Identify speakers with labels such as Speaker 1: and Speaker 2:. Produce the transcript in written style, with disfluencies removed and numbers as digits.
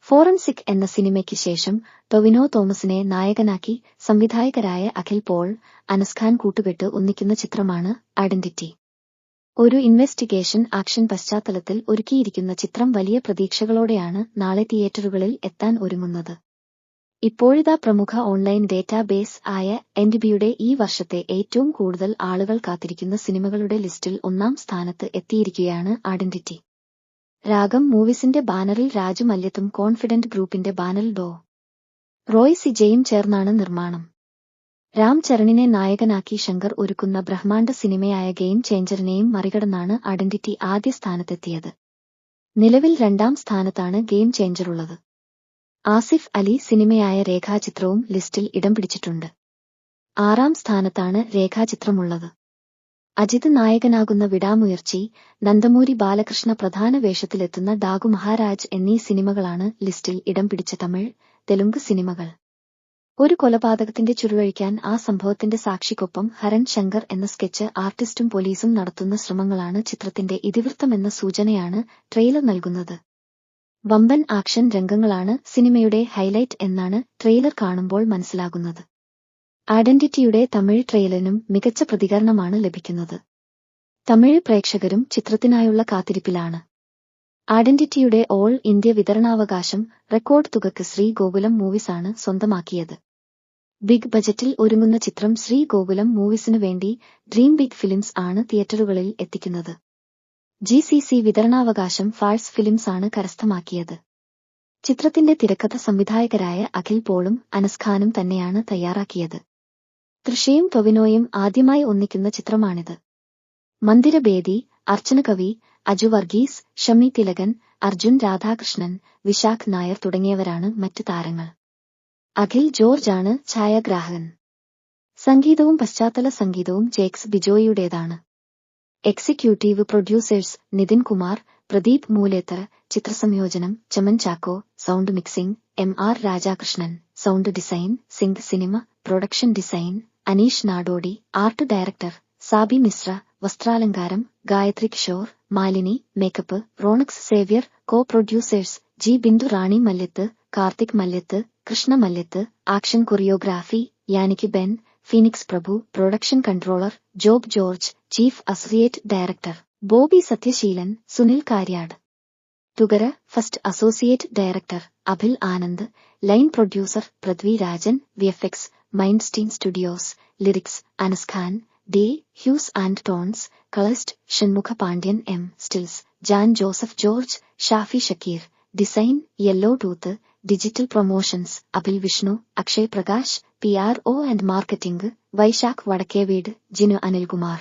Speaker 1: Forensic എന്ന സിനിമയ്ക്ക് ശേഷം ടൊവിനോ തോമസിനെ നായകനാക്കി സംവിധായകരായ അഖിൽ പോൾ, അനസ് ഖാൻ കൂട്ടുകെട്ട് ഒന്നിക്കുന്ന ചിത്രമാണ് ഐഡന്റിറ്റി. ഒരു ഇൻവെസ്റ്റിഗേഷൻ ആക്ഷൻ പശ്ചാത്തലത്തിൽ ഒരുക്കിയിരിക്കുന്ന ചിത്രം വലിയ പ്രതീക്ഷകളോടെയാണ് നാളെ തിയേറ്ററുകളിൽ എത്താൻ ഒരുങ്ങുന്നത്. ഇപ്പോഴിതാ പ്രമുഖ ഓൺലൈൻ ഡേറ്റാബേസ് ആയ എൻഡിബിയുടെ ഈ വർഷത്തെ ഏറ്റവും കൂടുതൽ ആളുകൾ കാത്തിരിക്കുന്ന സിനിമകളുടെ ലിസ്റ്റിൽ 1-ാം സ്ഥാനത്ത് എത്തിയിരിക്കുകയാണ് ഐഡന്റിറ്റി. രാഗം മൂവീസിന്റെ ബാനറിൽ രാജു മല്യത്തും കോൺഫിഡന്റ് ഗ്രൂപ്പിന്റെ ബാനറിൽ ഡോ. റോയ് സിജയും ചേർന്നാണ് നിർമ്മാണം. രാം ചരണിനെ നായകനാക്കി ശങ്കർ ഒരുക്കുന്ന ബ്രഹ്മാണ്ഡ സിനിമയായ ഗെയിം ചേഞ്ചറിനെയും മറികടന്നാണ് ഐഡന്റിറ്റി ആദ്യ സ്ഥാനത്തെത്തിയത്. നിലവിൽ 2-ാം സ്ഥാനത്താണ് ഗെയിം ചേഞ്ചറുള്ളത്. ആസിഫ് അലി സിനിമയായ രേഖാചിത്രവും ലിസ്റ്റിൽ ഇടം പിടിച്ചിട്ടുണ്ട്. 6-ാം സ്ഥാനത്താണ് രേഖാചിത്രമുള്ളത്. അജിത് നായകനാകുന്ന വിടാമുയർച്ചി, നന്ദമൂരി ബാലകൃഷ്ണ പ്രധാന വേഷത്തിലെത്തുന്ന ഡാഗു മഹാരാജ് എന്നീ സിനിമകളാണ് ലിസ്റ്റിൽ ഇടം പിടിച്ച തമിഴ്, തെലുങ്ക് സിനിമകൾ. ഒരു കൊലപാതകത്തിന്റെ ചുരുളഴിക്കാൻ ആ സംഭവത്തിന്റെ സാക്ഷിക്കൊപ്പം ഹരൺ ശങ്കർ എന്ന സ്കെച്ച് ആർട്ടിസ്റ്റും പോലീസും നടത്തുന്ന ശ്രമങ്ങളാണ് ചിത്രത്തിന്റെ ഇതിവൃത്തമെന്ന സൂചനയാണ് ട്രെയിലർ നൽകുന്നത്. വമ്പൻ ആക്ഷൻ രംഗങ്ങളാണ് സിനിമയുടെ ഹൈലൈറ്റ് എന്നാണ് ട്രെയിലർ കാണുമ്പോൾ മനസ്സിലാകുന്നത്. ഐഡന്റിറ്റിയുടെ തമിഴ് ട്രെയിലറിനും മികച്ച പ്രതികരണമാണ് ലഭിക്കുന്നത്. തമിഴ് പ്രേക്ഷകരും ചിത്രത്തിനായുള്ള കാത്തിരിപ്പിലാണ്. ഐഡന്റിറ്റിയുടെ ഓൾ ഇന്ത്യ വിതരണാവകാശം റെക്കോർഡ് തുകയ്ക്ക് ശ്രീ ഗോകുലം മൂവീസാണ് സ്വന്തമാക്കിയത്. ബിഗ് ബജറ്റിൽ ഒരുങ്ങുന്ന ചിത്രം ശ്രീ ഗോകുലം മൂവീസിനു വേണ്ടി ഡ്രീം ബിഗ് ഫിലിംസ് ആണ് തിയേറ്ററുകളിൽ എത്തിക്കുന്നത്. GCC വിതരണാവകാശം ഫാഴ്സ് ഫിലിംസ് ആണ് കരസ്ഥമാക്കിയത്. ചിത്രത്തിന്റെ തിരക്കഥ സംവിധായകരായ അഖിൽ പോളും അനസ് ഖാനും തന്നെയാണ് തയ്യാറാക്കിയത്. തൃഷയും ടൊവിനോയും ആദ്യമായി ഒന്നിക്കുന്ന ചിത്രമാണിത്. മന്ദിരബേദി, അർച്ചന കവി, അജു വർഗീസ്, ഷമി തിലകൻ, അർജുൻ രാധാകൃഷ്ണൻ, വിശാഖ് നായർ തുടങ്ങിയവരാണ് മറ്റ് താരങ്ങൾ. അഖിൽ ജോർജ് ആണ് ഛായാഗ്രാഹകൻ. സംഗീതവും പശ്ചാത്തല സംഗീതവും ജേക്സ് ബിജോയിയുടേതാണ്. എക്സിക്യൂട്ടീവ് പ്രൊഡ്യൂസേഴ്സ് നിതിൻ കുമാർ, പ്രദീപ് മൂലേത്തറ, ചിത്രസംയോജനം Chaman Chacko, sound mixing MR Rajakrishnan, sound design Sync Cinema, production design Aneesh Nadodi, art director Saabi Mishra, വസ്ത്രാലങ്കാരം Gayathri Kishore, Malini, makeup Ronex Xavier, co producers G Bindu, Rani Malyath, Karthik Malyath, Krishna Malyath, action choreography Yannick Ben, Phoenix Prabhu, production controller Job George, chief associate director Bobby Sathyaseelan, Sunil Karyattukara first associate director Abhil Anand, line producer Prithvi Rajan, VFX Mindstein Studios, lyrics Anas Khan, Day Hues and Tones, colourist Shanmugha Pandian, stills Jan Joseph George, Shafi Shakkeer, design Yellow Tooth, digital promotions Abhil Vishnu, Akshay Prakash, PRO and marketing Vaisakh Vadakkeveed, Jinu Anilkumar.